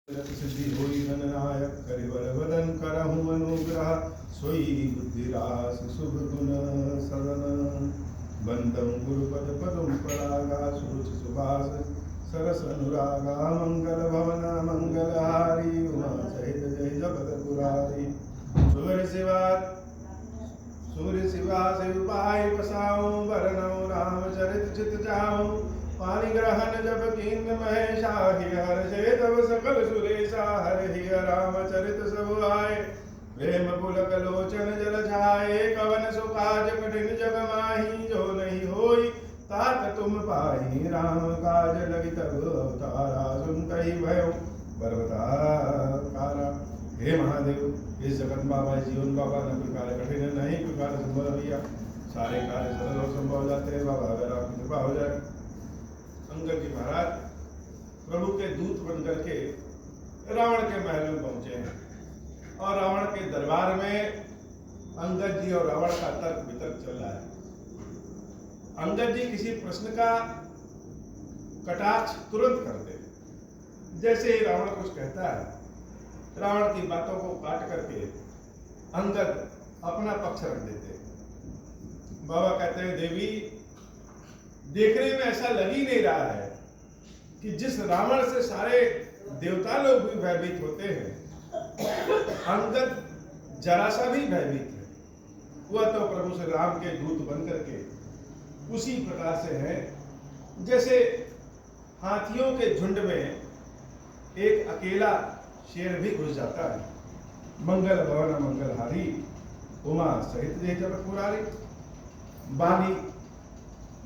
सिद्धि होई गणनायक करिवर वदन करहु अनुग्रह सोई बुद्धिरास शुभ गुण सदन बंदम गुरुपद पदम परागा सुरुचि सुभाष सरस अनुरागा मंगल भवन मंगलहारी उमा सहित जय जगत पुरारी सूर्य शिवा शिव पाई बसाऊं वरनऊ रामचरित चित जाऊं पानी ग्रहण जब कीन महेशा हर से तब सकल सुरेशा हर हिय रामचरित सब आए प्रेम पुलक लोचन जल छाए कवन सुकाज कठिन जग माही जो नहीं होई तात तुम पाही राम काज लगी तब अवतारा सुन कही भयो पर्वताकारा। हे महादेव इस जगत बाबा जीवन बाबा न कोई कार्य कठिन नहीं कोई कार्य संभव भैया सारे कार्य सरल और संभव हो जाते हैं बाबा अगर आपकी कृपा हो जाए। अंगद जी महाराज प्रभु के दूत बनकर के रावण के महल में पहुंचे हैं और रावण के दरबार में अंगद जी और रावण का तर्क वितर्क चल रहा है। अंगद जी किसी प्रश्न का कटाक्ष तुरंत करते हैं, जैसे ही रावण कुछ कहता है रावण की बातों को काट करके अंगद अपना पक्ष रख देते हैं। बाबा कहते हैं देवी देखने में ऐसा लग ही नहीं रहा है कि जिस रावण से सारे देवता लोग भी भयभीत होते हैं अंगद जरा सा भी भयभीत है। वह तो प्रभु श्री राम के दूत बनकर के उसी प्रकार से है जैसे हाथियों के झुंड में एक अकेला शेर भी घुस जाता है। मंगल भवन मंगलहारी उमा सहित जय जगत पुरारी। बाली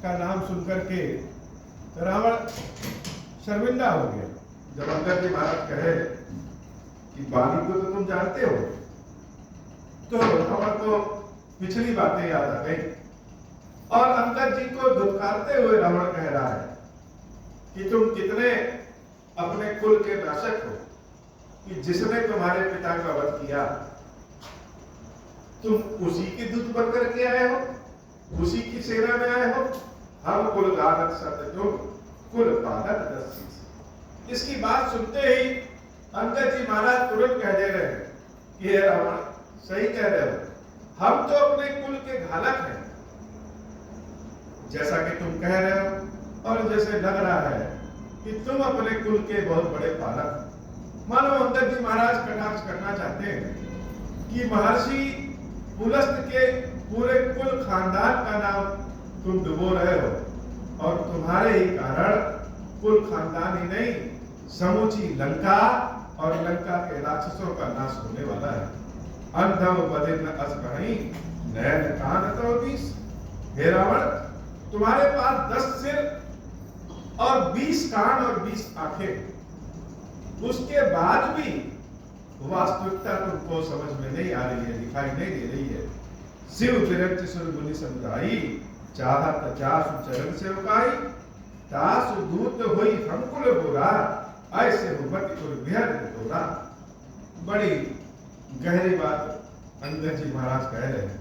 का नाम सुनकर के रावण शर्मिंदा हो गया। जब अंगद जी महाराज कहे कि बाली को तो तुम जानते हो, तो रावण को पिछली बातें याद आ गई और अंगद जी को धुतकारते हुए रावण कह रहा है कि तुम कितने अपने कुल के नाशक हो कि जिसने तुम्हारे पिता का वध किया तुम उसी के दूत बनकर के आए हो, उसी की सेना में आए हो। हम कुल गानक सतजुग कुल पालक दस। इसकी बात सुनते ही अंगद जी महाराज तुरंत कह दे रहे हैं कि हे रावण सही कह रहे हो, हम तो अपने कुल के घालक हैं जैसा कि तुम कह रहे हो और जैसे लग रहा है कि तुम अपने कुल के बहुत बड़े पालक। मानो अंगद जी महाराज कटाक्ष करना चाहते हैं कि महर्षि पुलस्त के पूरे कुल खानदान का नाम तुम डुबो रहे हो और तुम्हारे ही कारण कुल खानदान ही नहीं समूची लंका और लंका के राक्षसों का नाश होने वाला है। अंधव बदिन असगणी नयन कान तो 20। हे रावण तुम्हारे पास 10 सिर और 20 कान और 20 आंखें, उसके बाद भी वास्तविकता तुमको समझ में नहीं आ रही है, दिखाई नहीं दे रही है। शिव विरक्त सुर मुनि समुदायी चाहत जासु चरण से उकाई तासु दूत होई हमकुल बुरा ऐसे हुबत कुल बिहर तोरा। बड़ी गहरी बात अंगद जी महाराज कह रहे हैं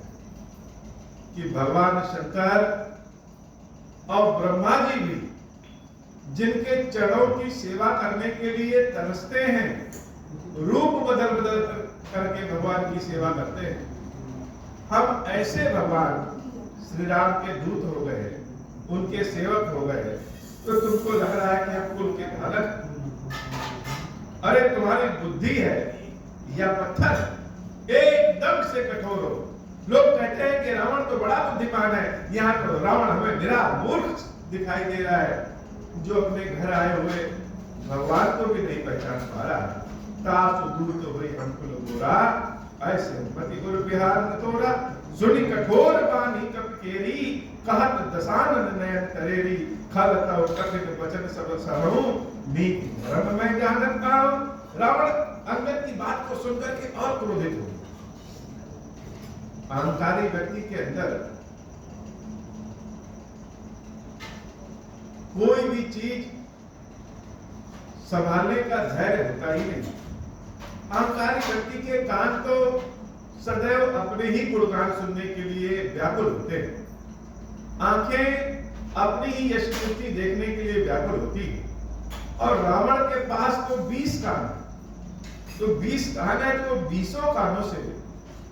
कि भगवान शंकर और ब्रह्मा जी भी जिनके चरणों की सेवा करने के लिए तरसते हैं, रूप बदल बदल करके भगवान की सेवा करते हैं। हम ऐसे भगवान श्री राम के दूत हो गए, उनके सेवक हो गए, तो तुमको लग रहा है कि हम कुल के घालक। अरे तुम्हारी बुद्धि है या पत्थर, एकदम से कठोर हो। लोग कहते हैं कि रावण तो बड़ा बुद्धिमान है, यहाँ तो रावण हमें निरा मूर्ख दिखाई दे रहा है जो अपने घर आए हुए भगवान को भी नहीं पहचान पा रहा है। तासु दूर तो हुई हमकुल गोरा ऐसे पति गुरु बिहार न तोड़ा। सुनी कठोर बानी कप केरी कहत दसानन नयन तरेरी खल तव कथित वचन सब सहु नीति धर्म में जानत पाओ। रावण अंगद की बात को सुनकर के और क्रोधित हो। अहंकारी व्यक्ति के अंदर कोई भी चीज संभालने का धैर्य होता ही नहीं। अहंकारी व्यक्ति के कान तो सदैव अपने ही गुणगान सुनने के लिए व्याकुल होते हैं, आंखें अपनी ही यश कीर्ति देखने के लिए व्याकुल होती है। और रावण के पास तो 20 कान, तो 20 कान है तो 20 कानों से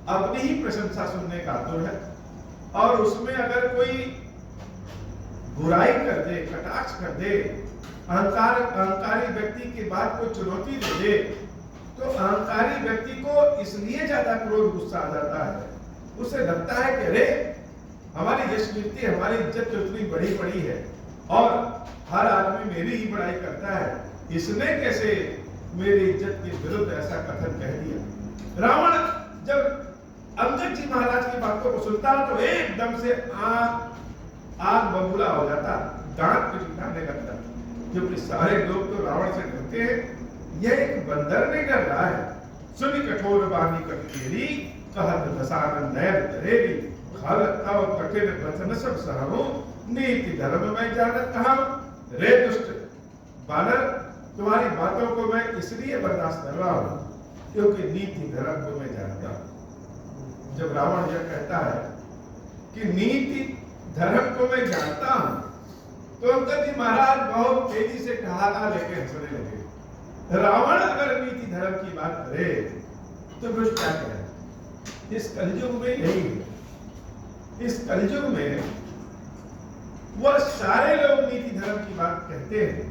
अपनी ही प्रशंसा सुनने का आतुर है। और उसमें अगर कोई बुराई कर दे, कटाक्ष कर दे, अहंकारी व्यक्ति की बात को चुनौती दे दे, तो अहंकारी व्यक्ति को इसलिए ज्यादा क्रोध गुस्सा आ जाता है। उसे लगता है कि अरे हमारी यश कीर्ति, हमारी इज्जत तो इतनी बड़ी बड़ी है और हर आदमी मेरी ही बड़ाई करता है, इसने कैसे मेरी इज्जत के विरुद्ध ऐसा कथन कह दिया। रावण जब अंगद जी महाराज की बातों को सुनता तो एकदम से आग बबूला हो जाता, दांत पे चिल्लाने लगता, क्योंकि सारे लोग तो रावण से डरते हैं, यह एक बंदर नहीं डर रहा है। सुनी कठोर वाणी कठेरी, कहत दसानन नयन दरेरी, खालत तव कठिन वचन सब सहु, नीति धर्म में जानत कहां। रे दुष्ट बानर, तुम्हारी बातों को मैं इसलिए बर्दाश्त कर रहा हूं क्योंकि नीति धर्म को मैं जानता हूं। जब रावण यह कहता है कि नीति धर्म को मैं जानता हूं, तो अंगद जी महाराज बहुत तेजी से ठहाका लेके हंसने लगे। रावण अगर नीति धर्म की बात करे तो कुछ क्या करें। इस कलयुग में यही है, इस कलयुग में वह सारे लोग नीति धर्म की बात कहते हैं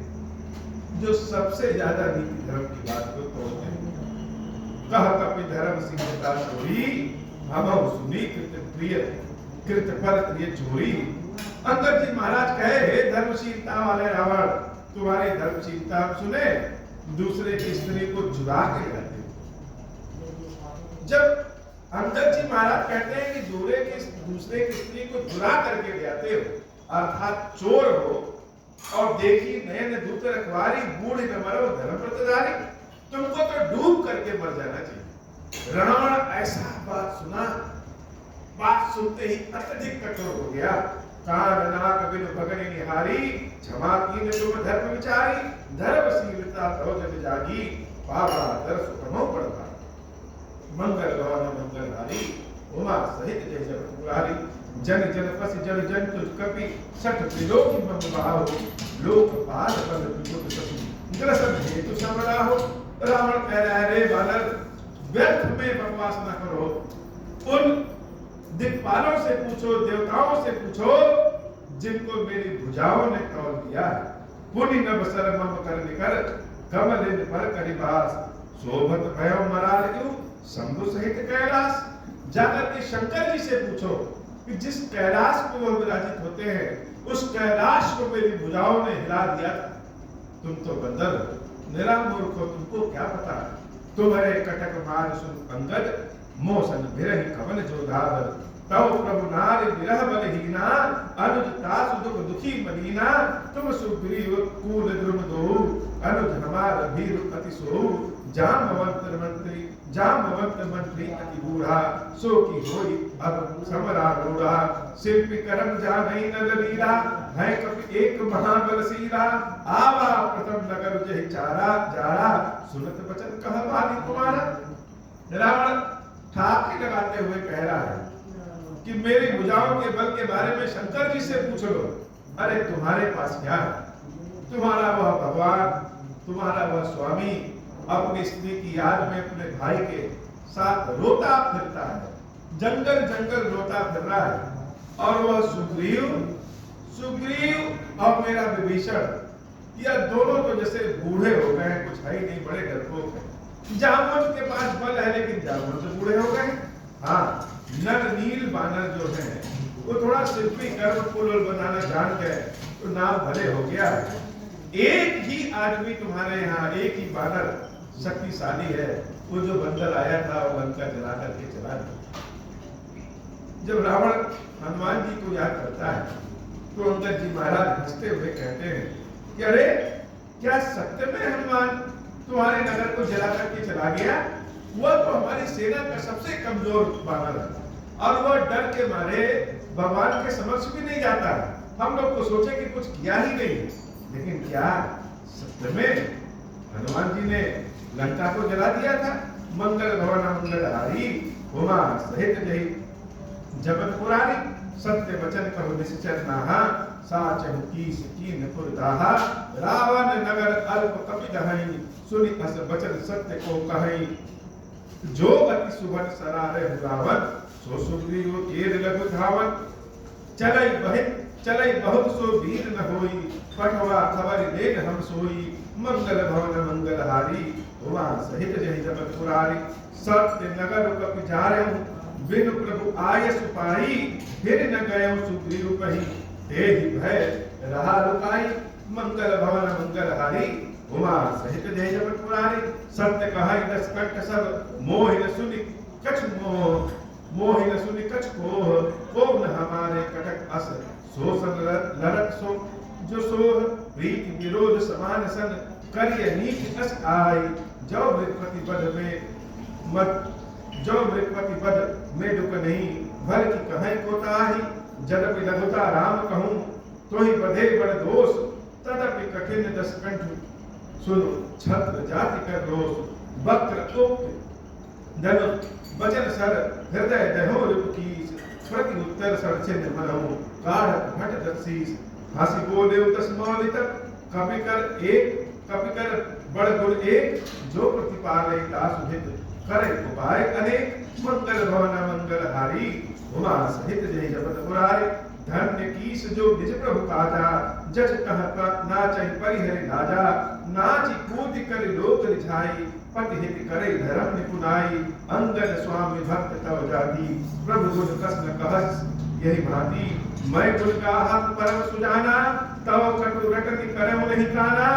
जो सबसे ज्यादा नीति धर्म की बात को तोड़ते हैं। कह कपि धर्म सिंहता चोरी, हम सुनी कृत प्रिय कृत पर प्रिय चोरी। अंगद जी महाराज कहे, हे धर्मशीलता वाले रावण, तुम्हारी धर्मशीलता सुने, दूसरे की स्त्री को जुड़ा के लाते। जब अंगद जी महाराज कहते हैं कि दूसरे की स्त्री को जुड़ा करके ले आते हो, अर्थात चोर हो, और देखी नयन दूत रखवारी, बूढ़ न मरो धर्म प्रतधारी, तुमको तो डूब करके मर जाना चाहिए। रावण ऐसा बात सुना, बात सुनते ही अत्यधिक कठोर हो गया। कान नाक बिन भगनि निहारी, क्षमा कीन तुम धर्म विचारी, धर्मशीलता तो जग जागी, पावा दर्श कमो पड़ता। मंगल भवन मंगलहारी, उमा सहित जय जय पुरारी, जन जन पस जन जन तुझ कपि, सठ त्रिलोक मम बाहो, लोकपाल बल तुझ ससु, ग्रसन हेतु समरा हो। रावण कह रहा है, रे बानर, व्यर्थ में बकवास न करो, उन दिक्पालों से पूछो, देवताओं से पूछो जिनको मेरी भुजाओं ने तौल दिया है। पुनि नभ सर मम कर निकर, कमल पर करिबास, शोभत भयो मरार क्यों, शंभु सहित कैलाश। जाकर के शंकर जी से पूछो कि जिस कैलाश को वो विराजित होते हैं, उस कैलाश को मेरी भुजाओं ने हिला दिया था। तुम तो बंदर हो, निरामूर्ख हो, तुमको क्या पता। तुम्हारे कटक मार सुन अंगद, मोसन बिरहि कवन जोधार, तव प्रभु नारि विरह बलहीना, अनुज तासु दुख दुखी मदीना, तुम सुग्रीव कूल द्रुम दो, अनुज हमार भीर अति सो, जामवंत मंत्री अति बूढ़ा, सो की होई अब समरा रूढ़ा, शिल्पी करम जानई नल लीला, है कपि एक महाबलशीला, आवा प्रथम नगर जहि चारा जारा, सुनत बचन कह वाली तुम्हारा। रावण ठाकी लगाते हुए कह रहा है कि मेरी भुजाओं के बल के बारे में शंकर जी से पूछ लो। अरे तुम्हारे पास क्या है, तुम्हारा वह भगवान, तुम्हारा वह स्वामी अपनी स्त्री की याद में अपने भाई के साथ रोता फिरता है, जंगल जंगल रोता फिर रहा है। और वह सुग्रीव और मेरा विभीषण, यह दोनों तो जैसे बूढ़े हो गए हैं, कुछ है ही नहीं, बड़े डरपोक हैं। जामुन के पास बल है लेकिन जामुन तो बूढ़े हो गए। हाँ, नर नील बानर जो है वो थोड़ा शिल्पी कर्म पुल बनाना जान गए तो नाम भले हो गया। एक ही आदमी तुम्हारे यहाँ, एक ही बानर शक्तिशाली है, वो जो बंदर आया था वो लंका जला करके चला गया। जब रावण हनुमान जी को याद करता है तो अंगद जी महाराज हंसते हुए कहते हैं कि अरे क्या सत्य में हनुमान तुम्हारे नगर को जला करके चला गया? वह तो हमारी सेना का सबसे कमजोर बानर है और वह डर के मारे भगवान के समक्ष भी नहीं जाता। हम लोग तो सोचे कि कुछ किया ही नहीं, लेकिन क्या सत्य में हनुमान जी ने लंका को जला दिया था? मंगल भवन मंगलहारी, उमा सहित जय जगत पुरारी, सत्य वचन कहो निश्चर नाहा, साचहु कीस कीन पुरदाहा रावण नगर अल्प कपि दहई सुनि अस बचन सत्य को कहई जो अति सुभन सरारे रावण सो सुग्रीव केर लघु धावन चलई बहुत सो वीर न होई पठवा खबर लेन हम सोई मंगल भवन मंगल हारी उमा सहित जहि जपत पुरारी सत्य नगर कपि जारहु बिनु प्रभु आय सुपाई फिर न गयो सुग्रीव कही तेहि भय रहा लुकाई मंगल भवन मंगल हारी उमा सहित जय जपत पुरारी सत्य कहै दस कंठ सब मोह न सुनि कछ मोह न सुनि कछ को न हमारे कटक अस सो सन लड़त सो जो सोह प्रीति विरोध समान सन करिय नीच अस आई जो मृतपति बध में मत जो मृतपति बध में दुख नहीं भल की कहें को ताही जदपि लघुता राम कहूं तो ही बधे बड़ दोष तदपि कठिन दस कंठ सुनो छत्र जाति कर रोष वक्र उक्त धनुष वचन सर हृदय दहो रिपुकीस प्रति उत्तर सर छिन्न मनहु काढ़ घट दशीस हंसी बोले दस मौलि तक कपि कर बड़ गुण एक जो प्रतिपाले दास हित करे उपाय अनेक मंगल भवन मंगल हारी उमा सहित जय जपत पुरारी धन्य कीस जो निज प्रभु काजा जज कह नाचै परिहरि राजा नाची कूद कर लोक रिझाई पति हित करे धर्म निपुनाई अंगद स्वामी भक्त तव जाति प्रभु गुण कसन कहस यही भांति मैं गुण गाहत परम सुजाना तव कटु रटति करम नहीं काना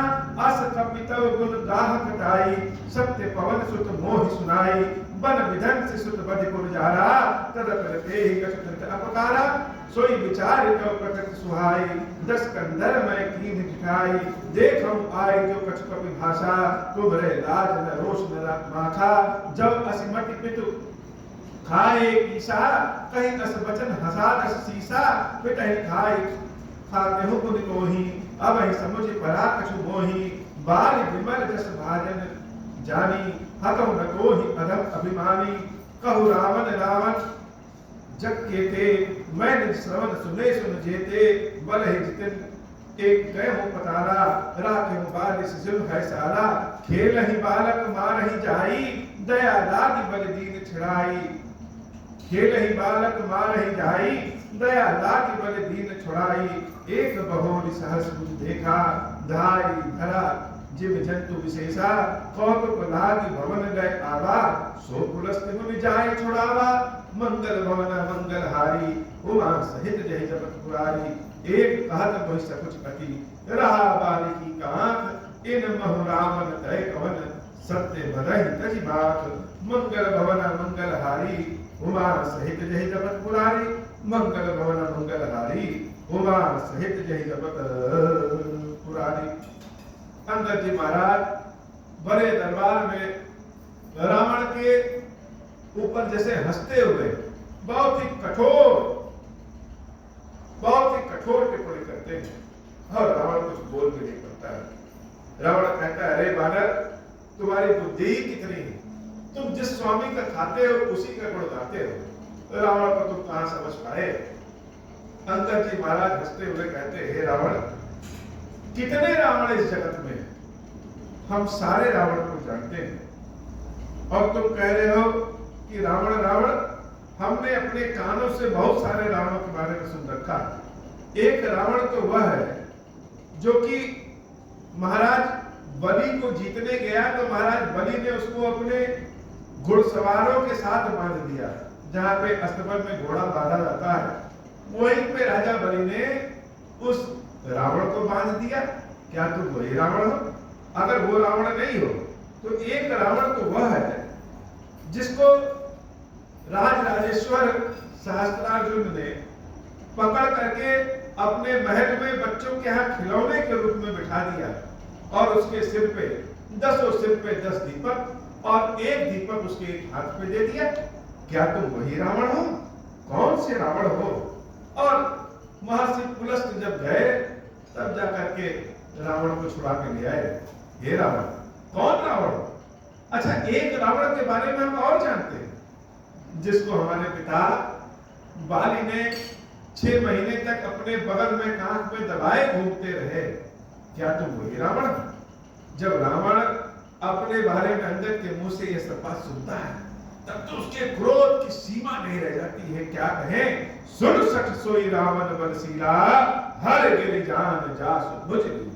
अस कपि तव गुण गाह कटाई सत्य पवन सुत मोहि सुनाई बन विधन से सुत बधि पुर जारा तदपर तेहि कछुत अपकारा सोई विचार तव प्रकृति सुहाई दस कंदर मैं कीन जिठाई देखम आई जो कछु कपि भाषा तुमरे लाज न रोष न माथा जब असिमति पितु खाए कीसा कहीं अस बचन हसा दस सीसा पिटहि खाए खाते हो गुण कोही अब ही समुझ परा कछु मोही बाल विमल जस भाजन जानी हतम न कोही अधम अभिमानी कहु रावण रावण जग के थे मैं निज श्रवण सुने सुन जेते बल है जितन एक गए हो पतारा राखे हो बालिश जुल है सारा खेल ही बालक मार ही जाई दया लागी बल दीन छिड़ाई खेल ही बालक मार ही जाई दया लागी बल दीन छुड़ाई एक बहोरी सहस मुझ देखा धाई धरा जीव जंतु विशेषा कौतुक लागी भवन गए आवा सो पुलस्त मुनि जाए छुड़ावा मंगल भवन मंगल हारी उमा सहित जय जपत पुरारी एक कहत बहु सकुच पति रहा बालिकी का आंख इन महु रामन तय कवन सत्य बधहि तजि बात मंगल भवन मंगल हारी उमा सहित जय जपत पुरारी मंगल भवन मंगल हारी उमा सहित जय जपत पुरारी। अंगद जी महाराज बड़े दरबार में रावण के ऊपर जैसे हंसते हुए बहुत ही कठोर टिप्पणी करते हैं और रावण कुछ बोल भी नहीं पाता है। रावण कहता है अरे बानर तुम्हारी बुद्धि कितनी है, तुम जिस स्वामी का खाते हो उसी का गुण गाते हो, रावण को तुम कहां समझ पाए। अंगद जी महाराज हंसते हुए कहते हे रावण कितने रावण इस जगत में, हम सारे रावण को जानते हैं और तुम कह रहे हो कि रावण रावण। हमने अपने कानों से बहुत सारे रावणों के बारे में सुन रखा। एक रावण तो वह है जो कि महाराज बलि को जीतने गया तो महाराज बलि ने उसको अपने घुड़सवारों के साथ बांध दिया, जहां पे अस्तबल में घोड़ा बांधा जाता है वहीं पे राजा बलि ने उस रावण को बांध दिया। क्या तुम वही रावण हो? अगर वो रावण नहीं हो तो एक रावण तो वह है जिसको राज राजेश्वर सहस्त्रार्जुन ने पकड़ करके अपने महल में बच्चों के यहाँ खिलौने के रूप में बिठा दिया और उसके सिर पे 10 दीपक और एक दीपक उसके हाथ पे दे दिया। क्या तुम वही रावण हो? कौन से रावण हो? और महर्षि पुलस्त जब गए तब जाकर के रावण को छुड़ा के ले आए। हे रावण, कौन रावण? अच्छा, एक रावण के बारे में हम और जानते हैं जिसको हमारे पिता बाली ने 6 महीने तक अपने बगल में कांख में दबाए घूमते रहे, क्या तुम वही रावण? जब रावण अपने बारे में अंगद के मुंह से यह सब बात सुनता है, तब तो उसके क्रोध की सीमा नहीं रह जाती है। क्या कहे? सुन सठ सोई रावण बलशीला, हर गिर जान जासु भुज ली।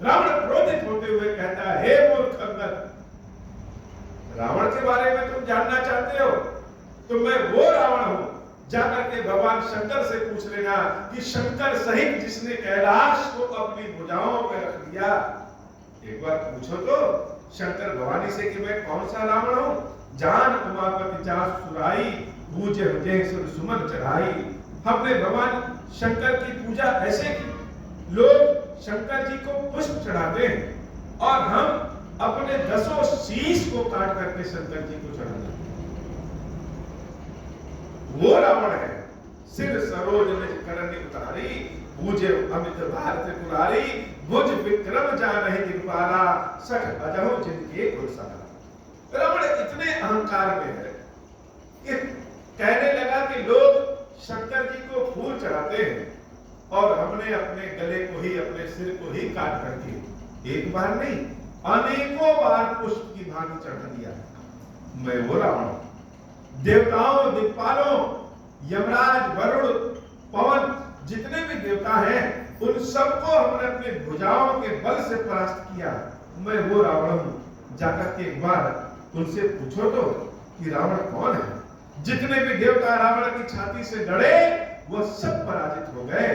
रावण क्रोधित होते हुए कहता है, हे मूर्ख अंगद, रावण के बारे में तुम जानना चाहते हो तो मैं वो रावण हूं। जाकर के भगवान शंकर से पूछ लेना कि शंकर सहित जिसने कैलाश को अपनी भुजाओं पर रख दिया, एक बार पूछो तो शंकर भवानी से कि मैं कौन सा रावण हूं। जान उमापति जास सुराई, पूजे हुजे सुर सुमन चढ़ाई। हमने भगवान शंकर की पूजा ऐसे की, लोग शंकर जी को पुष्प चढ़ाते हैं और हम अपने 10 शीश को काट करके शंकर जी को चढ़ाते हैं। वो रावण है। सिर सरोज निज करनि उतारी, पूजे अमित भारत कुलारी। भुज विक्रम जानहि दिगपाला, सठ अजहु जिनके गुरसाला। रावण इतने अहंकार में है कि कहने लगा कि लोग शंकर जी को फूल चढ़ाते हैं और हमने अपने गले को ही, अपने सिर को ही काट करके एक बार नहीं अनेकों बार पुष्प की भांति चढ़ा दिया। मैं वो रावण, देवताओं, दिक्पालों, यमराज, वरुण, पवन, जितने भी देवता हैं, उन सबको हमने अपने भुजाओं के बल से परास्त किया। मैं वो रावण हूं। जाकर के एक बार उनसे पूछो तो कि रावण कौन है। जितने भी देवता रावण की छाती से लड़े, वो सब पराजित हो गए।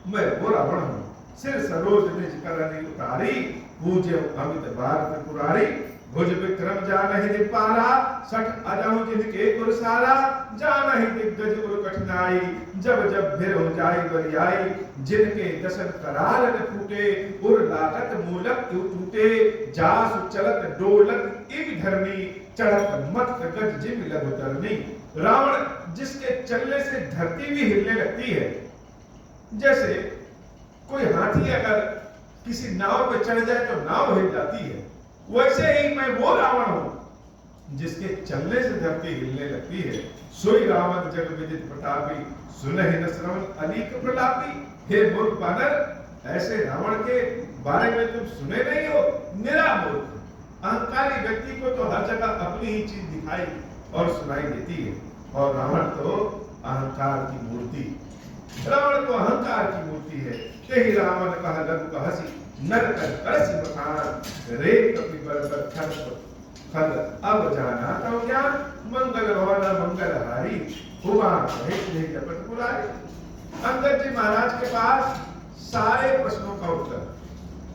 मैं वो रावण हूं। सिर सरोज निज करनि उतारी, पूजे अमित भारत कुरारी। भुज विक्रम जानहि दिगपाला, सठ अजहु जिनके गुरसाला। जानहि दिग्गज उर कठिनाई, जब जब फिर हो जाई बरियाई। जिनके दसन कराल न फूटे, उर लागत मूलक क्यों टूटे। जासु चलत डोलत इव धरनी, चढ़त मत गज जिम लघु तरनी। रावण जिसके चलने से धरती भी हिलने लगती है। जैसे कोई हाथी अगर किसी नाव पे चढ़ जाए तो नाव हिल जाती है, वैसे ही मैं वो रावण हूं जिसके चलने से धरती हिलने लगती है। सोई रावण जग विदित प्रतापी, सुनहि न श्रवण अलीक प्रलापी। हे मूर्ख बानर, ऐसे रावण के बारे में तुम सुने नहीं हो? निरा मूर्ख। अहंकारी व्यक्ति को तो हर जगह अपनी ही चीज दिखाई और सुनाई देती है, और रावण तो अहंकार की मूर्ति। रावण तो अहंकार की मूर्ति है। यही रावण कह लघु कहसी, नर कर करसी बखान। रे कपि बर बर खल अब जाना तो ज्ञान। मंगल भवन मंगल हारी, हुआ सहित नहीं जपत पुरारी। अंगद जी महाराज के पास सारे प्रश्नों का उत्तर,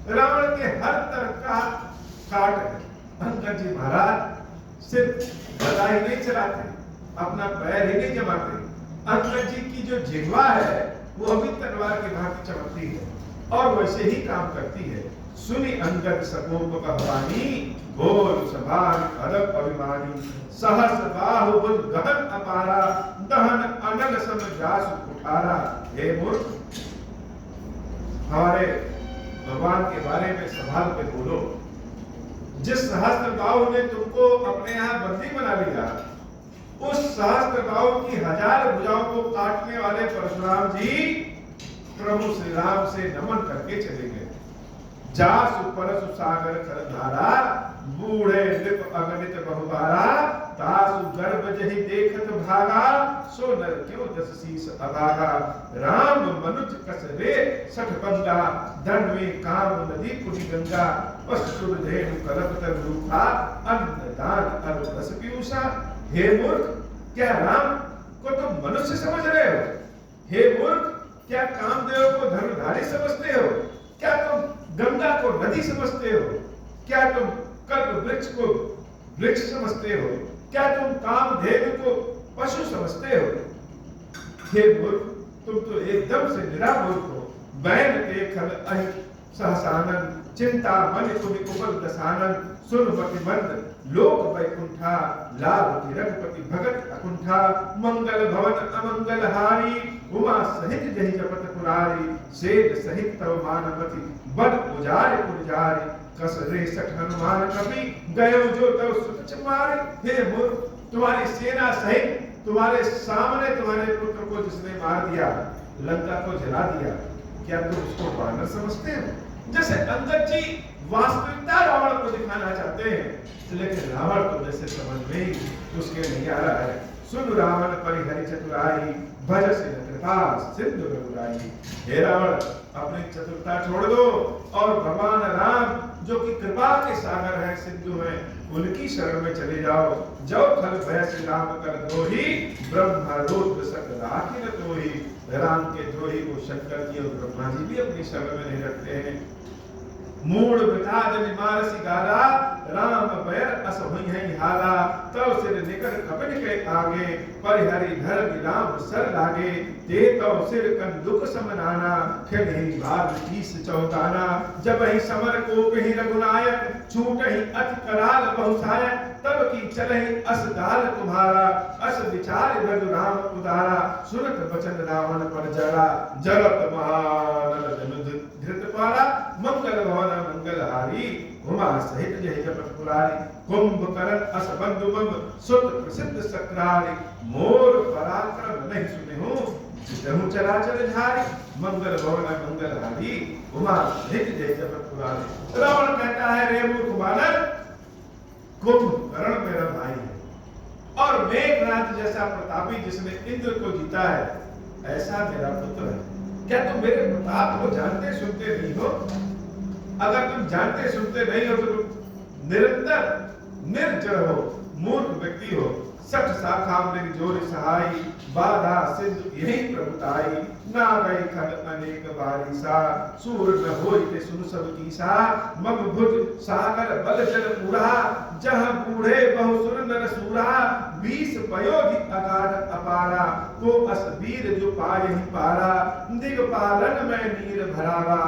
रावण के हर तरह का काट है। अंगद जी महाराज सिर्फ गदा ही नहीं चलाते, अपना पैर ही नहीं जमाते। अंगद जी की जो जिह्वा है वो अभी तलवार की भांति चमकती है और वैसे ही काम करती है। सुनी अंगद सकोप कहवानी, बोल सभान अदब अभिमानी। सहस बाहु बुध गहन अपारा, दहन अनल सम जासु कुठारा। हे मूर्ख, हमारे भगवान के बारे में संभाल के बोलो। जिस सहस्त्र बाहु ने तुमको अपने यहाँ बंदी बना लिया, उस सहस्त्र बाहु की 1000 भुजाओं को काटने वाले परशुराम जी प्रभु श्री राम से नमन करके चले गए। जासु परसु सागर खरधारा, बूढ़े नृप अगणित बहुबारा। तासु गर्भ जहि देखत भागा, सो नर क्यों 10 शीस अभागा। राम मनुज कस रे 60 पंगा, दंड में काम नदी पुनि गंगा। पशुर धेनु कलप तर रूखा, अन्न दान अर रस पीयूषा। हे मूर्ख, क्या राम को तुम मनुष्य समझ रहे हो? हे मूर्ख, क्या कामदेव को धनुर्धारी समझते हो? क्या तुम गंगा को नदी समझते हो? क्या तुम कल्प वृक्ष को वृक्ष समझते हो? क्या तुम कामधेनु को पशु समझते हो? हे मूर्ख, तुम तो एकदम से निरा मूर्ख हो। बैन ते खल अहि सहसानन, चिंता मन कुनि कुबल दसानन। सुरपति मंद लोक वैकुंठा, लाभ की रघुपति भगत अकुंठा। मंगल भवन अमंगल हारी, उमा सहित जहि जपत पुरारी। सेठ सहित तव मानवती, बन उजारे पुरजारी। कस रे 60 हनुमान कपि, गयो जो तव सुत मारे। हे मूर्ख, तुम्हारी सेना सहित तुम्हारे सामने तुम्हारे पुत्र को जिसने मार दिया, लंका को जला दिया, क्या तुम उसको वानर समझते हो? जैसे अंगद जी वास्तविकता रावण को दिखाना चाहते हैं, लेकिन रावण तो जैसे समझ में ही उसके नहीं आ रहा है। सुन रावण परिहरि चतुराई, भज सिर कृपा सिंधु रघुराई। हे रावण, अपनी चतुरता छोड़ दो और भगवान राम जो कि कृपा के सागर है, सिंधु है, उनकी शरण में चले जाओ। जो फल भय श्री राम कर द्रोही, ब्रह्मा रुद्र सकल राखी न तोही। राम के द्रोही को शंकर जी और ब्रह्मा जी भी अपनी शरण में नहीं रखते हैं। मूड वृथा जनि मारसी गाला, राम बैर अस हुई है हाला। तव सिर निकट कपिन के आगे, परिहरि धर विराम सर लागे। ते तव सिर कंदुक समनाना, खेलहि भाग शीस चौताना। जब ही समर कोप ही रघुनायक, छूट ही अति कराल बहुसायक। तब की चलहि अस दाल तुम्हारा, अस विचार रघु राम उदारा। सुनत बचन रावण पर जरा, जरत महानल जन धृत पारा। मंगल भवन मंगलहारी, उमा सहित जय जपत पुरारी। कुंभकर्ण अस बंधु मम, सुत प्रसिद्ध सक्रारी। मोर पराक्रम नहीं सुनेहु, जितहु चराचर झारी। मंगल भवन मंगलहारी, उमा सहित जय जपत पुरारी। रावण कहता है, रे मूर्ख बालक, कुंभकर्ण मेरा भाई है और मेघनाथ जैसा प्रतापी जिसने इंद्र को जीता है, ऐसा मेरा पुत्र है। क्या तुम मेरे प्रताप को जानते सुनते नहीं हो? अगर तुम जानते सुनते नहीं हो तो तुम निरंतर निर्जर हो, मूर्ख व्यक्ति हो। सठ शाखा मृग जोर सहाई, बाधा सिंधु यही प्रभुताई। ना गई खल अनेक बारिशा, सूर न होई ते सुन सब कीसा। मम भुज सागर बल जल पूरा, जहाँ बूढ़े बहु सुर नर सूरा। 20 पयोधि अगाध अपारा, को अस वीर जो पाए ही पारा। दिगपालन में नीर भरावा,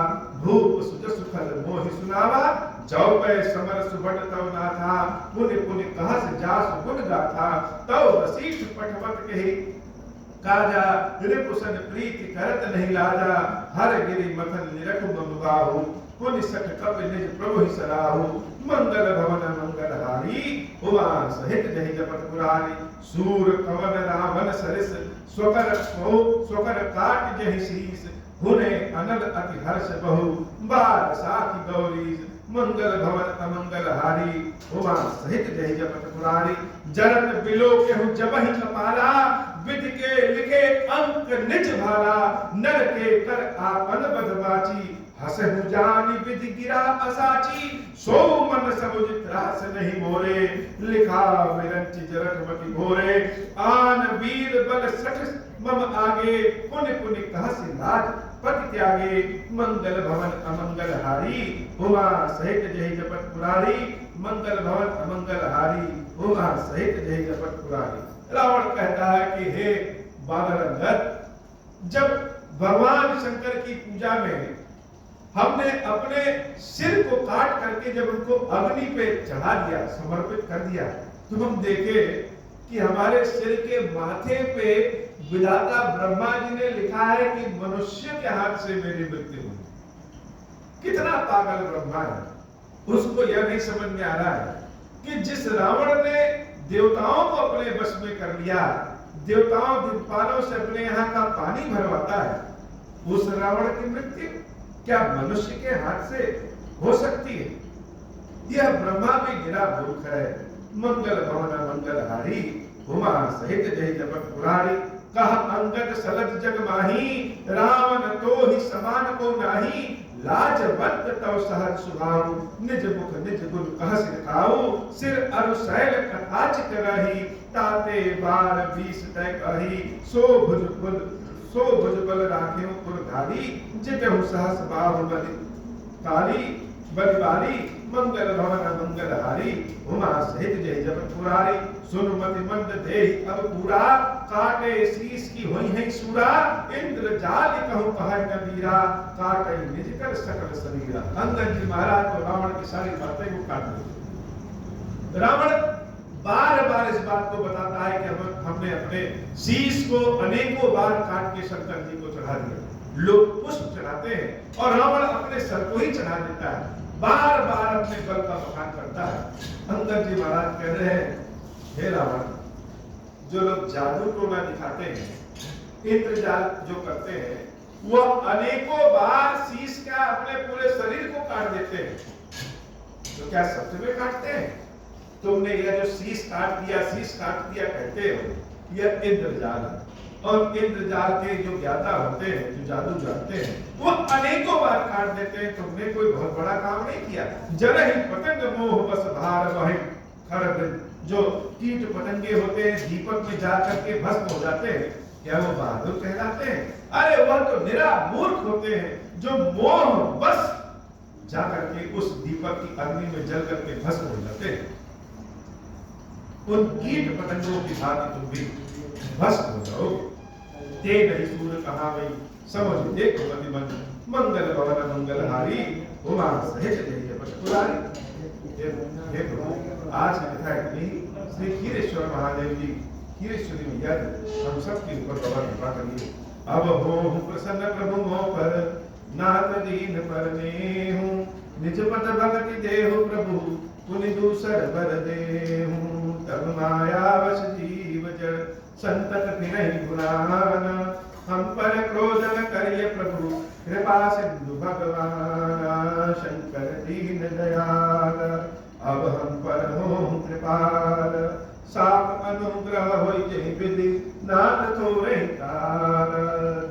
भूप सुज सुखल मोहि सुनावा। जौ पै समर सुबट तव नाथा, पुनि पुनि कहस जासु गुण गाथा। तव वसीठ पठवत कहि काजा, रिपुसन प्रीति करत नहीं लाजा। हर गिरि मथन निरखु मम बाहु, पुनि सठ कप निज प्रभु ही सराहु। मंगल भवन मंगलहारी, उमा सहित जहि जपत पुरारी। सूर कवन रावण सरिस, स्वकर काट जहि शीस। हुने अनल अति हर्ष बहु, बार साखी गौरी। मंगल भवन अमंगलहारी, उमा सहित जहि जपत पुरारी। जरत बिलो केहु जबहि कपाला, विधि के लिखे अंक निज भाला। नर के कर आपन बदबाची, हसहु जानि विधि गिरा असाची। सो मन समुझ त्रास नहीं मोरे, लिखा विरंच जरठमति घोरे। आन वीर बल सठ मम आगे, पुनि पुनि कहसि लाज पति त्यागे। मंगल भवन अमंगलहारी, उमा सहित जहि जपत पुरारी। मंगल भवन अमंगलहारी, उमा सहित जहि जपत पुरारी। रावण कहता है कि हे बानर अंगद, जब भगवान शंकर की पूजा में हमने अपने सिर को काट करके जब उनको अग्नि पे चढ़ा दिया, समर्पित कर दिया, तो हम देखे कि हमारे सिर के माथे पे विधाता ब्रह्मा जी ने लिखा है कि मनुष्य के हाथ से मेरी मृत्यु हुई। कितना पागल ब्रह्मा है, उसको यह नहीं समझ में आ रहा है कि जिस रावण ने देवताओं को अपने वश में कर लिया, देवताओं दिक्पालों से अपने यहाँ का पानी भरवाता है, उस रावण की मृत्यु क्या मनुष्य के हाथ से हो सकती है? यह ब्रह्मा भी गिरा मूर्ख है। मंगल भवन मंगलहारी, उमा सहित जहि जपत पुरारी। कह अंगद सलज जग माही, रावण तो ही समान को नाही। लाजवंत तव सहज स्वभाव, निज मुख निज गुण कहस खाऊ। सिर अरु शैल कथाच करही, ताते बार 20 तय कही। सो भुज बल राख्यो पुरधारी, जितहु सहस बाहु बलि काली बलिवारी। मंगल भवन मंगलहारी, उमा सहित जय जपत पुरारी। सुनुमति मंद देहि अब पूरा, काटे शीस की होई है सूरा। इंद्र जाल कहु कहै न वीरा, काटे निज कर सकल शरीरा। अंगद जी महाराज तो रावण की सारी बातें को काट दिए। रावण बार बार इस बात को बताता है कि हमने अपने शीस को अनेकों बार काट के शंकर जी को चढ़ा दिया। लोग पुष्प चढ़ाते हैं और रावण अपने सर को ही चढ़ा देता है, बार बार अपने बल का बखान करता है। अंगद जी महाराज कह रहे हैं, हे रावण, जो लोग जादू टोना दिखाते हैं इंद्रजाल जो करते हैं वह अनेकों बार शीश का अपने पूरे शरीर को काट देते हैं। तो क्या सच में काटते हैं? तुमने यह जो शीश काट दिया कहते हो, यह इंद्रजाल है। और इंद्रजाल के जो ज्ञाता होते हैं, जो जादू जानते हैं, वो अनेकों बार काट देते हैं। तुमने कोई बहुत बड़ा काम नहीं किया। जरा ही पतंग मोह बस भार वही खरब, जो कीट पतंगे होते हैं दीपक में जा करके भस्म हो जाते हैं, क्या वो बहादुर कहलाते हैं? अरे वह तो निरा मूर्ख होते हैं जो मोह बस जा करके उस दीपक की अग्नि में जल करके भस्म हो जाते हैं। उन कीट पतंगों की भांति तुम भी भस्म हो जाओगे। ते नहीं सूर कहा वही समझ देखो मति मन, मंगल भवन मंगलहारी उमा सहित जय पुरारी। हे प्रभु, आज की कथा इतनी। श्री क्षीरेश्वर महादेव जी, क्षीरेश्वरी मैया हम सबके ऊपर बाबा कृपा करिए। अब हो प्रसन्न प्रभु मोह पर, नाथ दीन पर नेहु, निज पद भगति देहु प्रभु, पुनि दूसर बर देहु। तब माया वश जीव जड़, संतत फिरहि गुणान, हम पर क्रोध न करिए प्रभु, कृपा सिंधु भगवान। शंकर दीन दयाल, अब हम पर हो कृपाल, साप अनुग्रह होई जहि विधि, नाथ थोरे काल।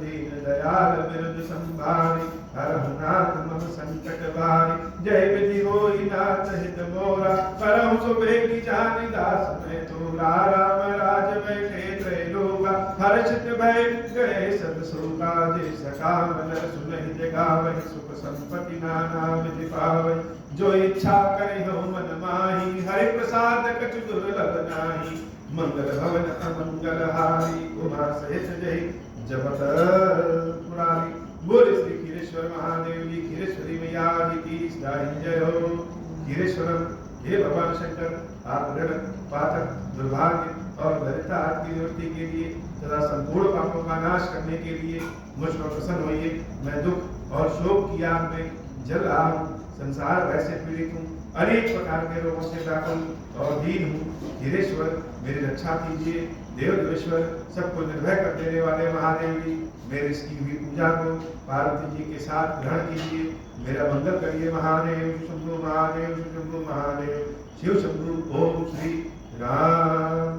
दीन दयाल बिरद संभारी, हरहु नाथ मम संकट भारी। जय विधि होई नाथ हित मोरा, करहु सुबेगी जानि दास मैं तोरा। राम राज बैठे त्रैलोका, हर्षित भय गए सब शोका। जे सका मन सुनहि जगावहि, सुख संपत्ति नाना विधि पावहि। जो इच्छा करे हो मन माही, हरि प्रसाद कछु दुर्लभ नाही। मंगल भवन अमंगल हारी, उमा सहित जय जपत पुरारी। बोले श्री क्षीरेश्वर महादेव जी, क्षीरेश्वरी मैया जी की जय हो। क्षीरेश्वरम, हे भगवान शंकर, आप ऋण पातक दुर्भाग्य और दरिद्रता की निवृत्ति के लिए तथा संपूर्ण पापों का नाश करने के लिए मुझ पर प्रसन्न होइए। मैं दुख और शोक की आग में जल रहा हूँ, संसार वैसे पीड़ित हूँ, अनेक प्रकार के रोगों से व्याकुल और दीन हूँ। धीरेश्वर मेरी रक्षा कीजिए। देव देवेश्वर, सबको निर्भय कर देने वाले महादेव जी, मेरी इसकी हुई पूजा को पार्वती जी के साथ ग्रहण कीजिए। मेरा मंगल करिए महादेव। शंभु महादेव, शंभु महादेव, शिव शंभु। ओम श्री राम।